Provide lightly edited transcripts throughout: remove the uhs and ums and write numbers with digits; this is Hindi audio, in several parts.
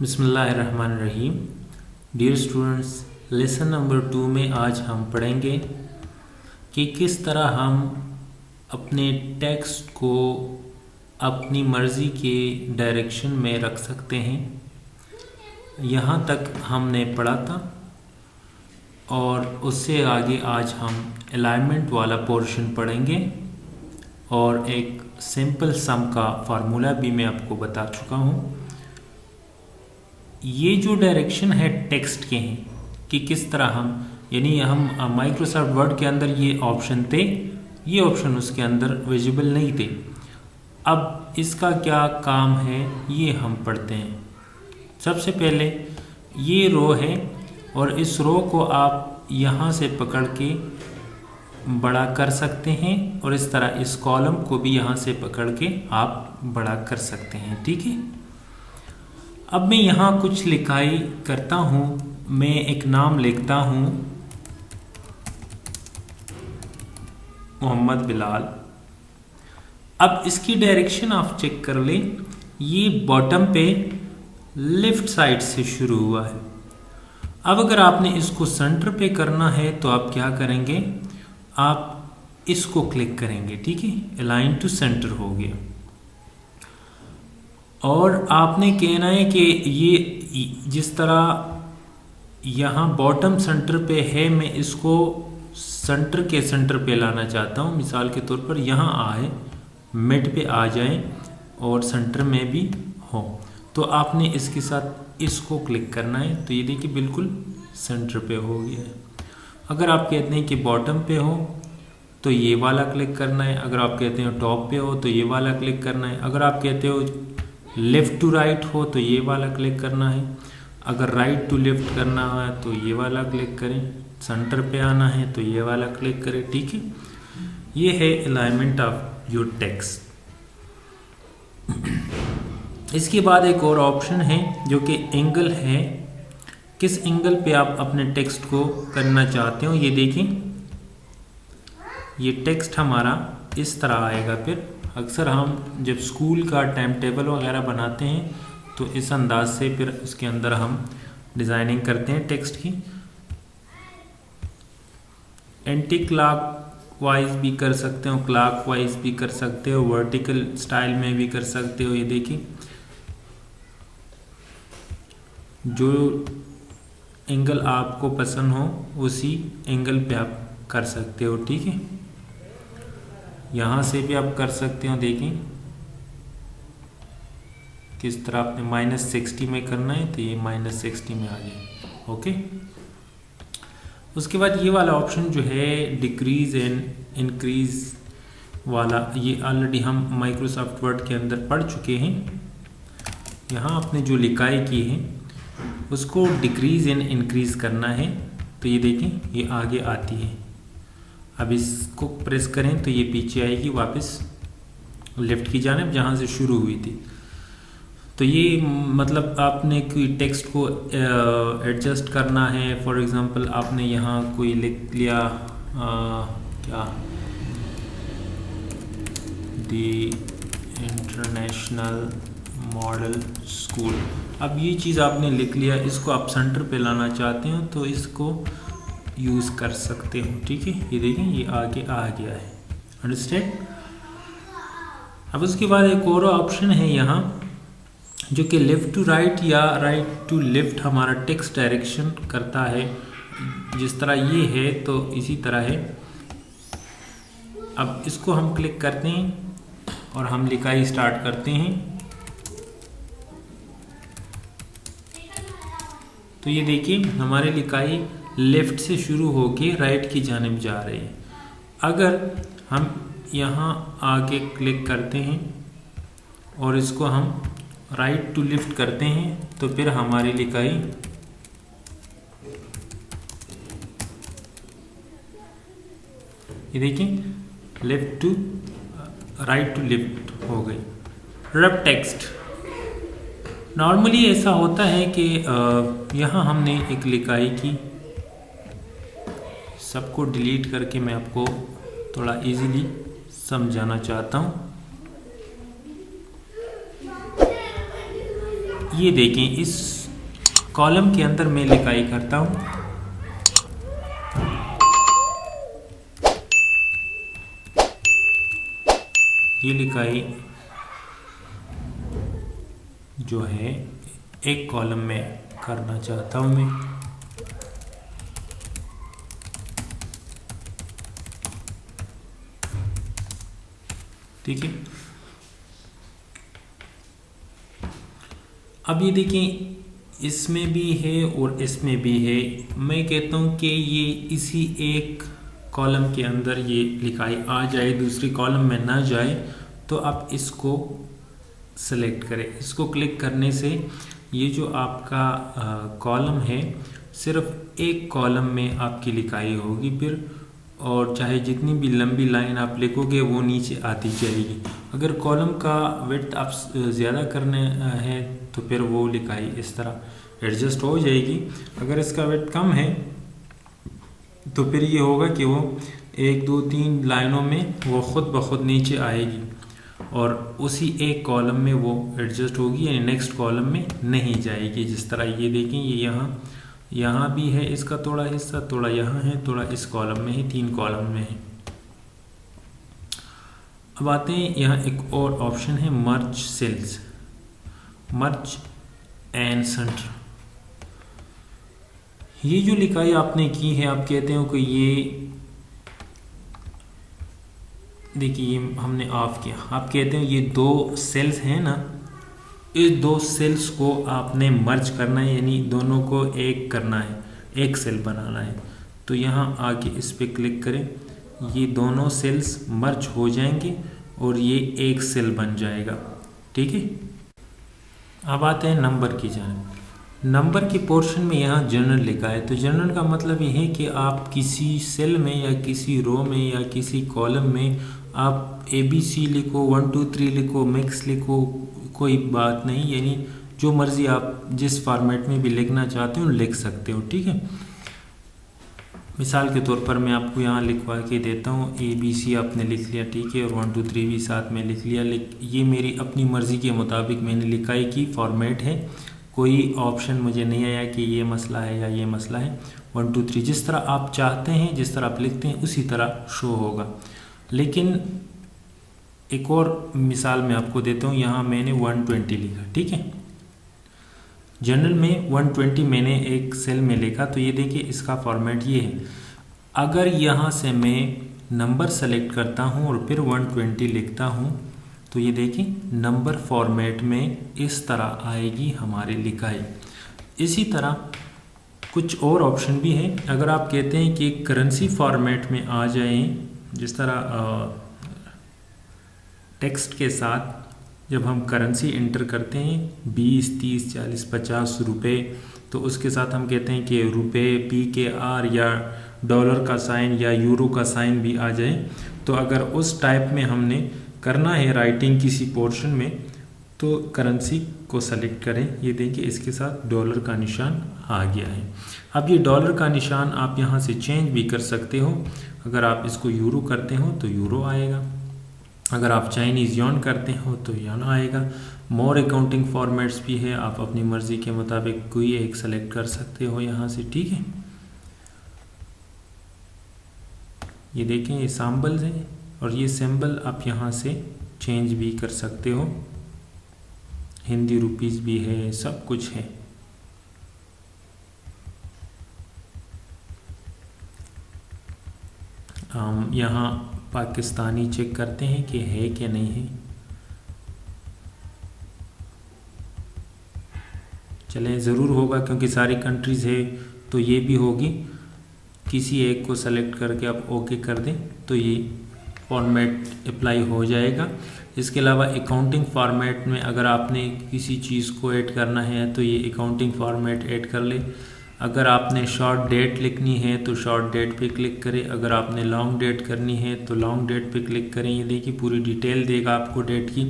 बिस्मिल्लाहिर्रहमानिर्रहीम। डियर स्टूडेंट्स, लेसन नंबर 2 में आज हम पढ़ेंगे कि किस तरह हम अपने टेक्स्ट को अपनी मर्ज़ी के डायरेक्शन में रख सकते हैं। यहाँ तक हमने पढ़ा था और उससे आगे आज हम अलाइनमेंट वाला पोर्शन पढ़ेंगे और एक सिंपल सम का फार्मूला भी मैं आपको बता चुका हूँ। ये जो डायरेक्शन है टेक्स्ट के हैं कि किस तरह हम माइक्रोसॉफ्ट वर्ड के अंदर ये ऑप्शन थे, ये ऑप्शन उसके अंदर विजिबल नहीं थे। अब इसका क्या काम है ये हम पढ़ते हैं। सबसे पहले ये रो है और इस रो को आप यहाँ से पकड़ के बड़ा कर सकते हैं और इस तरह इस कॉलम को भी यहाँ से पकड़ के आप बड़ा कर सकते हैं। ठीक है, अब मैं यहाँ कुछ लिखाई करता हूँ। मैं एक नाम लिखता हूँ मोहम्मद बिलाल। अब इसकी डायरेक्शन आप चेक कर लें, ये बॉटम पे लेफ्ट साइड से शुरू हुआ है। अब अगर आपने इसको सेंटर पे करना है तो आप क्या करेंगे, आप इसको क्लिक करेंगे। ठीक है, अलाइन टू सेंटर हो गया और आपने कहना है कि ये जिस तरह यहाँ बॉटम सेंटर पे है, मैं इसको सेंटर के सेंटर पे लाना चाहता हूँ। मिसाल के तौर पर यहाँ आए, मिड पे आ जाए और सेंटर में भी हो, तो आपने इसके साथ इसको क्लिक करना है। तो ये देखिए बिल्कुल सेंटर पे हो गया है। अगर आप कहते हैं कि बॉटम पे हो तो ये वाला क्लिक करना है। अगर आप कहते हैं टॉप पे हो तो ये वाला क्लिक करना है। अगर आप कहते हो लेफ़्ट टू राइट हो तो ये वाला क्लिक करना है। अगर राइट टू लेफ़्ट करना है तो ये वाला क्लिक करें। सेंटर पे आना है तो ये वाला क्लिक करें। ठीक है, ये है अलाइनमेंट ऑफ योर टेक्स्ट। इसके बाद एक और ऑप्शन है जो कि एंगल है। किस एंगल पे आप अपने टेक्स्ट को करना चाहते हो, ये देखें। ये टेक्स्ट हमारा इस तरह आएगा। फिर अक्सर हम जब स्कूल का टाइम टेबल वगैरह बनाते हैं तो इस अंदाज से फिर उसके अंदर हम डिज़ाइनिंग करते हैं टेक्स्ट की। एंटी क्लॉक वाइज भी कर सकते हो, क्लॉक वाइज भी कर सकते हो, वर्टिकल स्टाइल में भी कर सकते हो। ये देखिए, जो एंगल आपको पसंद हो उसी एंगल पे आप कर सकते हो। ठीक है, यहाँ से भी आप कर सकते हो। देखें किस तरह आपने -60 में करना है तो ये -60 में आ गया। ओके, उसके बाद ये वाला ऑप्शन जो है डिक्रीज एंड इंक्रीज वाला, ये ऑलरेडी हम माइक्रोसॉफ्ट वर्ड के अंदर पढ़ चुके हैं। यहाँ आपने जो लिखाई की है उसको डिक्रीज एंड इंक्रीज करना है। तो ये देखें ये आगे आती है। अब इसको प्रेस करें तो ये पीछे आएगी वापस लेफ़्ट की जानिब जहाँ से शुरू हुई थी। तो ये मतलब आपने कोई टेक्स्ट को एडजस्ट करना है। फॉर एग्ज़ाम्पल आपने यहाँ कोई लिख लिया क्या, द इंटरनेशनल मॉडल स्कूल। अब ये चीज़ आपने लिख लिया, इसको आप सेंटर पे लाना चाहते हो तो इसको यूज़ कर सकते हो। ठीक है, ये देखें ये आगे आ गया है। अंडरस्टैंड। अब उसके बाद एक और ऑप्शन है यहाँ जो कि लेफ़्ट टू राइट या राइट टू लेफ़्ट हमारा टेक्स्ट डायरेक्शन करता है। जिस तरह ये है तो इसी तरह है। अब इसको हम क्लिक करते हैं और हम लिखाई स्टार्ट करते हैं। तो ये देखिए हमारी लिखाई लेफ़्ट से शुरू होके राइट की जानिब जा रही है। अगर हम यहाँ आगे क्लिक करते हैं और इसको हम राइट टू लेफ़्ट करते हैं तो फिर हमारी लिखाई ये देखिए left to right to left हो गई। रब टेक्स्ट नॉर्मली ऐसा होता है कि यहाँ हमने एक लिखाई की, सबको डिलीट करके मैं आपको थोड़ा इजीली समझाना चाहता हूँ। ये देखें, इस कॉलम के अंदर मैं लिखाई करता हूँ। ये लिखाई जो है एक कॉलम में करना चाहता हूँ मैं। ठीक है, अब ये देखें, इसमें भी है और इसमें भी है। मैं कहता हूँ कि ये इसी एक कॉलम के अंदर ये लिखाई आ जाए, दूसरी कॉलम में ना जाए, तो आप इसको सेलेक्ट करें। इसको क्लिक करने से ये जो आपका कॉलम है, सिर्फ एक कॉलम में आपकी लिखाई होगी फिर, और चाहे जितनी भी लंबी लाइन आप लिखोगे वो नीचे आती जाएगी। अगर कॉलम का विड्थ आप ज़्यादा करने है तो फिर वो लिखाई इस तरह एडजस्ट हो जाएगी। अगर इसका विड्थ कम है तो फिर ये होगा कि वो 1 2 3 लाइनों में वो ख़ुद ब खुद नीचे आएगी और उसी एक कॉलम में वो एडजस्ट होगी, यानी नेक्स्ट कॉलम में नहीं जाएगी। जिस तरह ये देखें, ये यहाँ भी है इसका थोड़ा हिस्सा, थोड़ा यहाँ है, थोड़ा इस कॉलम में है, 3 कॉलम में है। अब आते हैं, यहाँ एक और ऑप्शन है merge cells, merge and centre. ये जो लिखाई आपने की है, आप कहते हो कि ये देखिए, ये हमने ऑफ किया, आप कहते हैं ये 2 सेल्स हैं ना, इस 2 सेल्स को आपने मर्ज करना है, यानी दोनों को एक करना है, एक सेल बनाना है। तो यहाँ आके इस पर क्लिक करें, ये दोनों सेल्स मर्ज हो जाएंगे और ये एक सेल बन जाएगा। ठीक है, अब आते हैं नंबर की जानिब। नंबर के पोर्शन में यहाँ जनरल लिखा है, तो जनरल का मतलब ये है कि आप किसी सेल में या किसी रो में या किसी कॉलम में आप ABC लिखो, 1 2 3 लिखो, मिक्स लिखो, कोई बात नहीं, यानी जो मर्ज़ी आप जिस फॉर्मेट में भी लिखना चाहते हो लिख सकते हो। ठीक है, मिसाल के तौर पर मैं आपको यहाँ लिखवा के देता हूँ, ABC आपने लिख लिया, ठीक है, और 1 2 3 भी साथ में लिख लिया। ये मेरी अपनी मर्ज़ी के मुताबिक मैंने लिखाई की फॉर्मेट है, कोई ऑप्शन मुझे नहीं आया कि ये मसला है या ये मसला है। 1 2 3 जिस तरह आप चाहते हैं, जिस तरह आप लिखते हैं उसी तरह शो होगा। लेकिन एक और मिसाल मैं आपको देता हूँ, यहाँ मैंने 120 लिखा, ठीक है, जनरल में 120 मैंने एक सेल में लिखा, तो ये देखिए इसका फॉर्मेट ये है। अगर यहाँ से मैं नंबर सेलेक्ट करता हूँ और फिर 120 लिखता हूँ, तो ये देखिए नंबर फॉर्मेट में इस तरह आएगी हमारी लिखाई। इसी तरह कुछ और ऑप्शन भी है। अगर आप कहते हैं कि करेंसी फॉर्मेट में आ जाएं, जिस तरह टेक्स्ट के साथ जब हम करेंसी इंटर करते हैं 20 30 40 50 रुपए, तो उसके साथ हम कहते हैं कि रुपए PKR या डॉलर का साइन या यूरो का साइन भी आ जाए। तो अगर उस टाइप में हमने करना है राइटिंग किसी पोर्शन में, तो करेंसी को सेलेक्ट करें। ये देखिए इसके साथ डॉलर का निशान आ गया है। अब ये डॉलर का निशान आप यहाँ से चेंज भी कर सकते हो। अगर आप इसको यूरो करते हो तो यूरो आएगा, अगर आप चाइनीज़ यॉन करते हो तो यॉन आएगा। मोर अकाउंटिंग फॉर्मेट्स भी है, आप अपनी मर्ज़ी के मुताबिक कोई एक सेलेक्ट कर सकते हो यहाँ से। ठीक है, ये देखें ये सैम्बल्स हैं और ये सिंबल आप यहाँ से चेंज भी कर सकते हो। हिंदी रुपीस भी है, सब कुछ है। हम यहाँ पाकिस्तानी चेक करते हैं कि है कि नहीं है। चलें, ज़रूर होगा क्योंकि सारी कंट्रीज़ है तो ये भी होगी। किसी एक को सेलेक्ट करके आप ओके कर दें तो ये फॉर्मेट अप्लाई हो जाएगा। इसके अलावा अकाउंटिंग फॉर्मेट में अगर आपने किसी चीज़ को ऐड करना है तो ये अकाउंटिंग फॉर्मेट ऐड कर ले। अगर आपने शॉर्ट डेट लिखनी है तो शॉर्ट डेट पे क्लिक करें, अगर आपने लॉन्ग डेट करनी है तो लॉन्ग डेट पे क्लिक करें। ये देखिए पूरी डिटेल देगा आपको डेट की।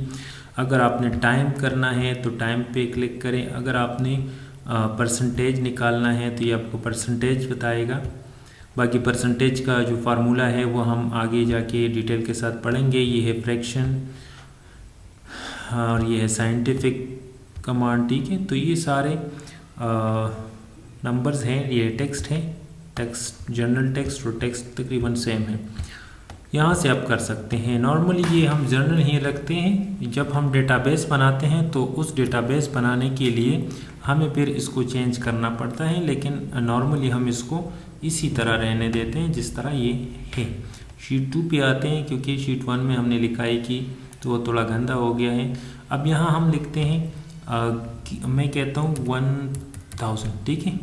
अगर आपने टाइम करना है तो टाइम पे क्लिक करें। अगर आपने परसेंटेज निकालना है तो ये आपको परसेंटेज बताएगा। बाकी परसेंटेज का जो फार्मूला है वो हम आगे जाके डिटेल के साथ पढ़ेंगे। ये है फ्रैक्शन और ये है साइंटिफिक कमांड, ठीक है। तो ये सारे नंबर्स हैं, ये टेक्स्ट है, टेक्स्ट जनरल टेक्स्ट और टेक्स्ट तकरीबन सेम है। यहाँ से आप कर सकते हैं। नॉर्मली ये हम जनरल ही रखते हैं। जब हम डेटाबेस बनाते हैं तो उस डेटाबेस बनाने के लिए हमें फिर इसको चेंज करना पड़ता है, लेकिन नॉर्मली हम इसको इसी तरह रहने देते हैं जिस तरह ये है। शीट 2 पे आते हैं, क्योंकि शीट 1 में हमने लिखाई की तो वो थोड़ा गंदा हो गया है। अब यहाँ हम लिखते हैं मैं कहता हूँ 1000, ठीक है।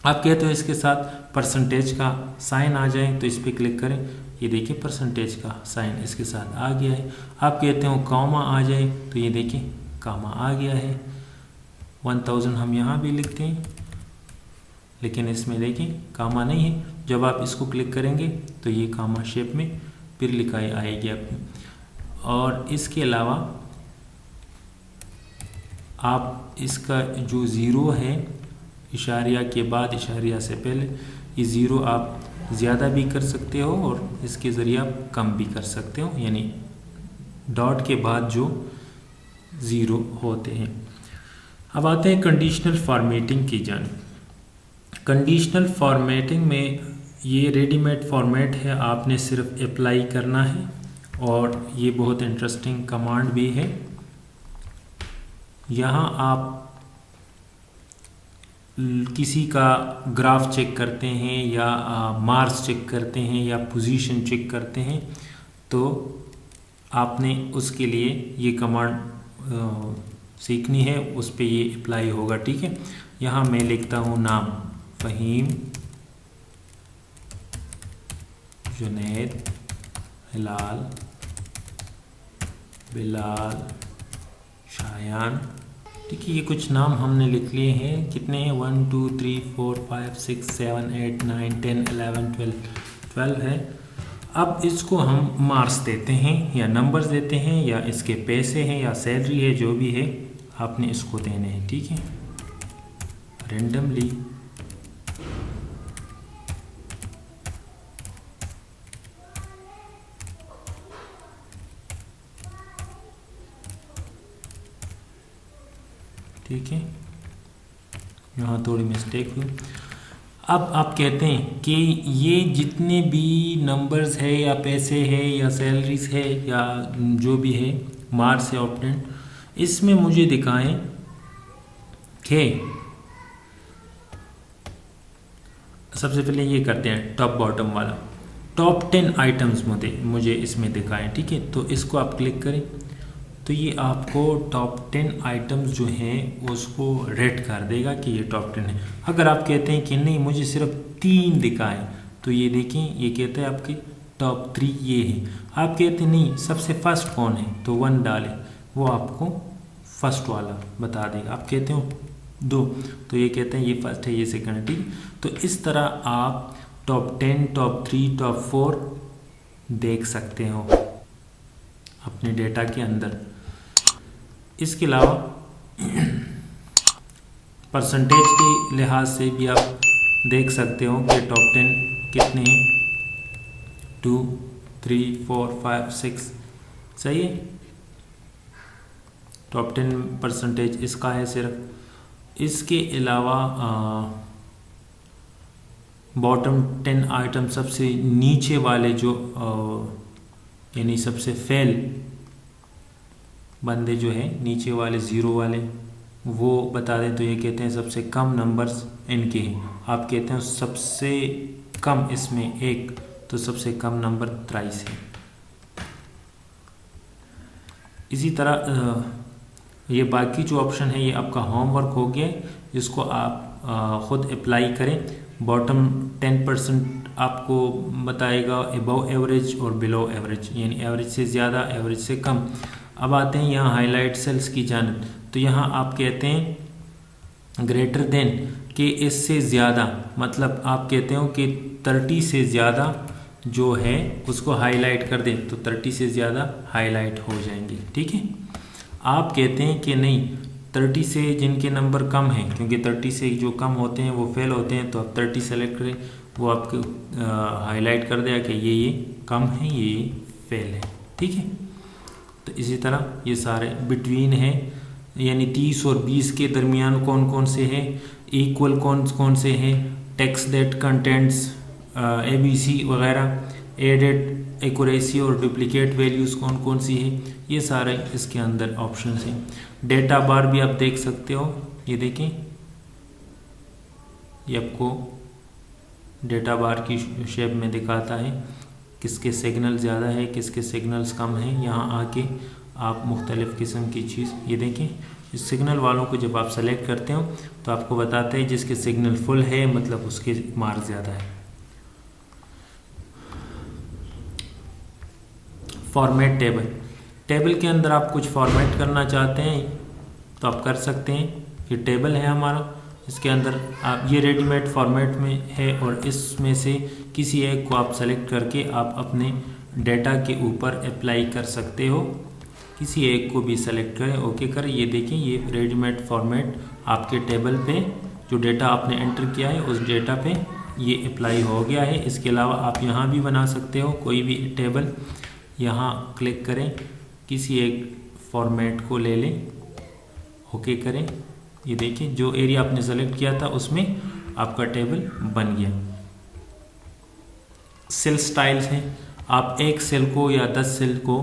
आप कहते हो इसके साथ परसेंटेज का साइन आ जाए तो इस पर क्लिक करें, ये देखिए परसेंटेज का साइन इसके साथ आ गया है। आप कहते हो कॉमा आ जाए तो ये देखिए कॉमा आ गया है। 1000 हम यहाँ भी लिखते हैं, लेकिन इसमें देखिए कॉमा नहीं है। जब आप इसको क्लिक करेंगे तो ये कॉमा शेप में फिर लिखाई आएगी आपकी। और इसके अलावा आप इसका जो ज़ीरो है, इशारिया के बाद इशारिया से पहले, ये ज़ीरो आप ज़्यादा भी कर सकते हो और इसके ज़रिए आप कम भी कर सकते हो, यानी डॉट के बाद जो ज़ीरो होते हैं। अब आते हैं कंडीशनल फॉर्मेटिंग की जानिब। कंडीशनल फॉर्मेटिंग में ये रेडीमेड फॉर्मेट है, आपने सिर्फ अप्लाई करना है और ये बहुत इंटरेस्टिंग कमांड भी है। यहाँ आप किसी का ग्राफ चेक करते हैं या मार्क्स चेक करते हैं या पोजीशन चेक करते हैं तो आपने उसके लिए ये कमांड सीखनी है, उस पे ये अप्लाई होगा, ठीक है। यहाँ मैं लिखता हूँ नाम फ़हीम, जुनैद, हिलाल, बिलाल, शायान, ठीक है। ये कुछ नाम हमने लिख लिए हैं। कितने हैं? 1 2 3 4 5 6 7 8 9 10 11 12 है। अब इसको हम मार्क्स देते हैं या नंबर्स देते हैं या इसके पैसे हैं या सैलरी है, जो भी है आपने इसको देने हैं, ठीक है। रेंडमली ठीक है, यहाँ थोड़ी मिस्टेक हुई। अब आप कहते हैं कि ये जितने भी नंबर्स है या पैसे है या सैलरीज है या जो भी है, मार्क्स या ऑप्टेंट, इसमें मुझे दिखाएं कि सबसे पहले ये करते हैं टॉप बॉटम वाला, टॉप 10 आइटम्स मुझे इसमें दिखाएं, ठीक है। तो इसको आप क्लिक करें तो ये आपको टॉप 10 आइटम्स जो हैं उसको रेट कर देगा कि ये टॉप 10 है। अगर आप कहते हैं कि नहीं मुझे सिर्फ 3 दिखाएं तो ये देखें, ये कहता है आपके टॉप 3 ये है। आप कहते हैं नहीं सबसे फर्स्ट कौन है तो 1 डालें, वो आपको फर्स्ट वाला बता देगा। आप कहते हो 2 तो ये कहते हैं ये फर्स्ट है ये सेकंड है, ठीक। तो इस तरह आप टॉप 10, टॉप 3, टॉप 4 देख सकते हो अपने डेटा के अंदर। इसके अलावा परसेंटेज के लिहाज से भी आप देख सकते हो कि टॉप 10 कितने हैं, 2 3 4 5 6, सही है। टॉप 10 परसेंटेज इसका है सिर्फ। इसके अलावा बॉटम 10 आइटम सबसे नीचे वाले जो यानी सबसे फेल बंदे जो है नीचे वाले 0 वाले, वो बता दें तो ये कहते हैं सबसे कम नंबर्स इनके हैं। आप कहते हैं सबसे कम इसमें 1 तो सबसे कम नंबर 23 है। इसी तरह ये बाकी जो ऑप्शन है ये आपका होमवर्क हो गया, इसको आप ख़ुद अप्लाई करें। बॉटम 10% आपको बताएगा अबव एवरेज और बिलो एवरेज, यानी एवरेज से ज़्यादा एवरेज से कम। अब आते हैं यहाँ हाईलाइट सेल्स की जानिब, तो यहाँ आप कहते हैं ग्रेटर देन कि इससे ज़्यादा, मतलब आप कहते हो कि 30 से ज़्यादा जो है उसको हाईलाइट कर दें तो 30 से ज़्यादा हाईलाइट हो जाएंगे, ठीक है। आप कहते हैं कि नहीं 30 से जिनके नंबर कम हैं, क्योंकि 30 से जो कम होते हैं वो फेल होते हैं, तो आप 30 सेलेक्ट करें, वो आपको हाईलाइट कर देगा कि ये कम है ये फेल है, ठीक है। तो इसी तरह ये सारे बिटवीन है यानी 30 और 20 के दरमियान कौन कौन से हैं, इक्वल कौन कौन से हैं, टेक्स्ट दैट कंटेंट्स ABC वगैरह, एडेड एक्यूरेसी और डुप्लीकेट वैल्यूज़ कौन कौन सी है, ये सारे इसके अंदर ऑप्शन हैं। डेटा बार भी आप देख सकते हो, ये देखें, ये आपको डेटा बार की शेप में दिखाता है किसके सिग्नल ज़्यादा है, किसके सिग्नल्स कम हैं। यहाँ आके आप मुख्तलिफ़ किस्म की चीज़, ये देखें, इस सिग्नल वालों को जब आप सेलेक्ट करते हो तो आपको बताते हैं जिसके सिग्नल फुल है मतलब उसके मार्क ज़्यादा है। फॉर्मेट टेबल, टेबल के अंदर आप कुछ फॉर्मेट करना चाहते हैं तो आप कर सकते हैं। ये टेबल है हमारा, इसके अंदर आप, ये रेडीमेड फॉर्मेट में है और इसमें से किसी एक को आप सेलेक्ट करके आप अपने डेटा के ऊपर अप्लाई कर सकते हो। किसी एक को भी सेलेक्ट करें, ओके करें। ये देखें, ये रेडीमेड फॉर्मेट आपके टेबल पे जो डेटा आपने एंटर किया है उस डेटा पे ये अप्लाई हो गया है। इसके अलावा आप यहाँ भी बना सकते हो कोई भी टेबल, यहाँ क्लिक करें, किसी एक फॉर्मेट को ले लें, ओके करें। ये देखिए जो एरिया आपने सेलेक्ट किया था उसमें आपका टेबल बन गया। सेल स्टाइल्स हैं, आप एक सेल को या 10 सेल को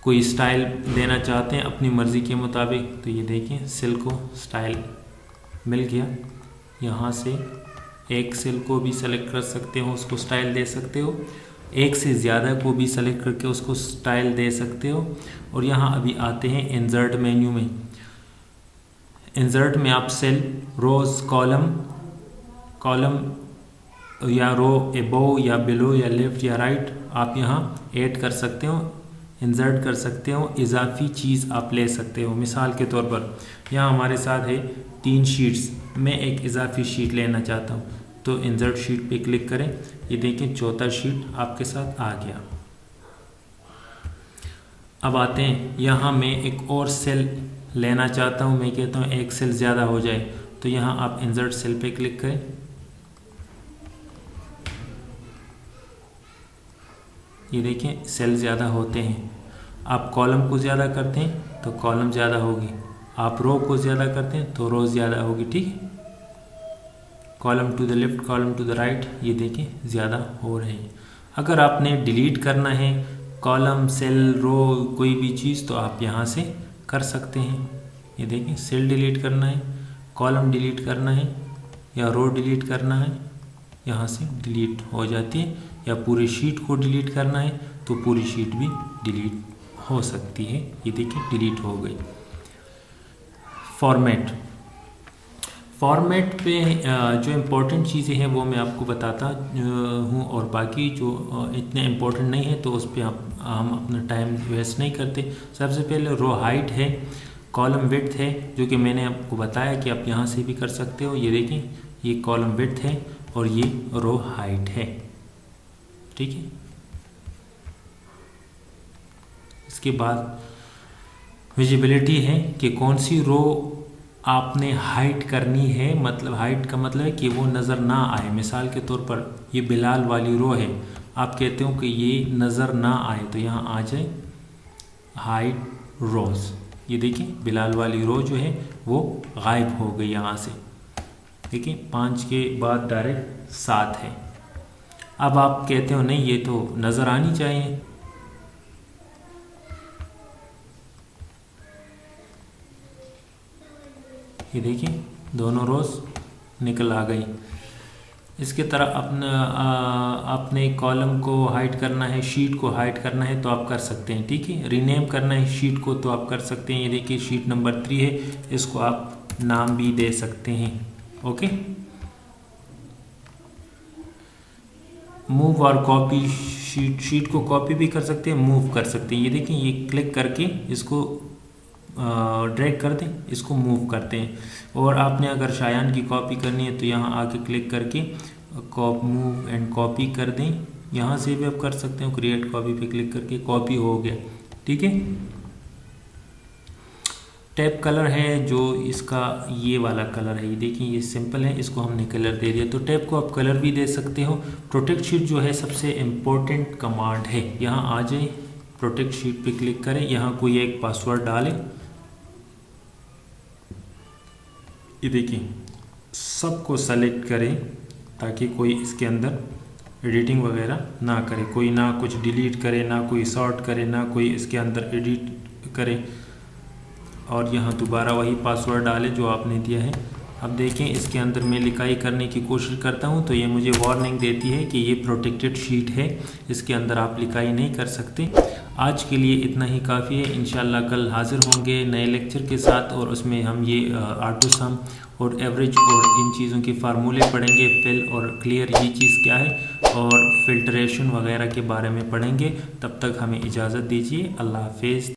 कोई स्टाइल देना चाहते हैं अपनी मर्ज़ी के मुताबिक, तो ये देखें सेल को स्टाइल मिल गया। यहाँ से एक सेल को भी सेलेक्ट कर सकते हो, उसको स्टाइल दे सकते हो, एक से ज़्यादा को भी सेलेक्ट करके उसको स्टाइल दे सकते हो। और यहाँ अभी आते हैं इंसर्ट मेन्यू में। इंसर्ट में आप सेल, रोज़, कॉलम या रो अबव या बिलो या लेफ़्ट या राइट आप यहाँ ऐड कर सकते हो, इंसर्ट कर सकते हो, इजाफी चीज़ आप ले सकते हो। मिसाल के तौर पर यहाँ हमारे साथ है 3 शीट्स, मैं एक इजाफी शीट लेना चाहता हूँ तो इंसर्ट शीट पे क्लिक करें। ये देखें चौथा शीट आपके साथ आ गया। अब आते हैं, यहाँ मैं एक और सेल लेना चाहता हूँ, मैं कहता हूँ एक सेल ज़्यादा हो जाए, तो यहाँ आप इंसर्ट सेल पे क्लिक करें। ये देखें सेल ज़्यादा होते हैं। आप कॉलम को ज़्यादा करते हैं तो कॉलम ज़्यादा होगी, आप रो को ज़्यादा करते हैं तो रो ज़्यादा होगी, ठीक है। Column to the left, column to the right, ये देखें ज़्यादा हो रहे हैं। अगर आपने डिलीट करना है कॉलम, सेल, रो, कोई भी चीज़ तो आप यहाँ से कर सकते हैं। ये देखें सेल डिलीट करना है, कॉलम डिलीट करना है या रो डिलीट करना है, यहाँ से डिलीट हो जाती है। या पूरी शीट को डिलीट करना है तो पूरी शीट भी डिलीट हो सकती है। ये देखिए डिलीट हो गई। फॉर्मेट पे जो इम्पोर्टेंट चीज़ें हैं वो मैं आपको बताता हूँ और बाकी जो इतने इम्पोर्टेंट नहीं है तो उस पर हम अपना टाइम वेस्ट नहीं करते। सबसे पहले रो हाइट है, कॉलम विड्थ है, जो कि मैंने आपको बताया कि आप यहाँ से भी कर सकते हो। ये देखें ये कॉलम विड्थ है और ये रो हाइट है, ठीक है। इसके बाद विजिबिलिटी है कि कौन सी रो आपने हाइट करनी है, मतलब हाइट का मतलब है कि वो नज़र ना आए। मिसाल के तौर पर ये बिलाल वाली रो है, आप कहते हो कि ये नज़र ना आए तो यहाँ आ जाए हाइड रोज़। ये देखिए बिलाल वाली रो जो है वो गायब हो गई यहाँ से। देखिए 5 के बाद डायरेक्ट 7 है। अब आप कहते हो नहीं ये तो नज़र आनी चाहिए, ये देखिए दोनों रोज़ निकल आ गई। इसके तरह अपने कॉलम को हाइड करना है, शीट को हाइड करना है तो आप कर सकते हैं, ठीक है। रीनेम करना है शीट को तो आप कर सकते हैं। ये देखिए शीट नंबर 3 है, इसको आप नाम भी दे सकते हैं, ओके। मूव और कॉपी, शीट को कॉपी भी कर सकते हैं, मूव कर सकते हैं। ये देखिए ये क्लिक करके इसको ड्रैग कर दें, इसको मूव करते हैं। और आपने अगर शायान की कॉपी करनी है तो यहाँ आके क्लिक करके मूव एंड कॉपी कर दें। यहाँ से भी आप कर सकते हो, क्रिएट कॉपी पे क्लिक करके कॉपी हो गया, ठीक है। टैब कलर है जो इसका ये वाला कलर है, ये देखिए ये सिंपल है, इसको हमने कलर दे दिया। तो टैब को आप कलर भी दे सकते हो। प्रोटेक्ट शीट जो है सबसे इम्पोर्टेंट कमांड है। यहाँ आ जाए, प्रोटेक्ट शीट पे क्लिक करें, यहाँ कोई एक पासवर्ड डालें, ये देखिए सबको सेलेक्ट करें ताकि कोई इसके अंदर एडिटिंग वगैरह ना करे, कोई ना कुछ डिलीट करे, ना कोई सॉर्ट करे, ना कोई इसके अंदर एडिट करे। और यहाँ दोबारा वही पासवर्ड डाले जो आपने दिया है। अब देखें इसके अंदर मैं लिखाई करने की कोशिश करता हूँ तो ये मुझे वार्निंग देती है कि ये प्रोटेक्टेड शीट है, इसके अंदर आप लिखाई नहीं कर सकते। आज के लिए इतना ही काफ़ी है। इंशाल्लाह कल हाजिर होंगे नए लेक्चर के साथ और उसमें हम ये ऑटो सम और एवरेज और इन चीज़ों के फार्मूले पढ़ेंगे, फिल और क्लियर ये चीज़ क्या है और फिल्ट्रेशन वगैरह के बारे में पढ़ेंगे। तब तक हमें इजाज़त दीजिए। अल्लाह हाफिज़।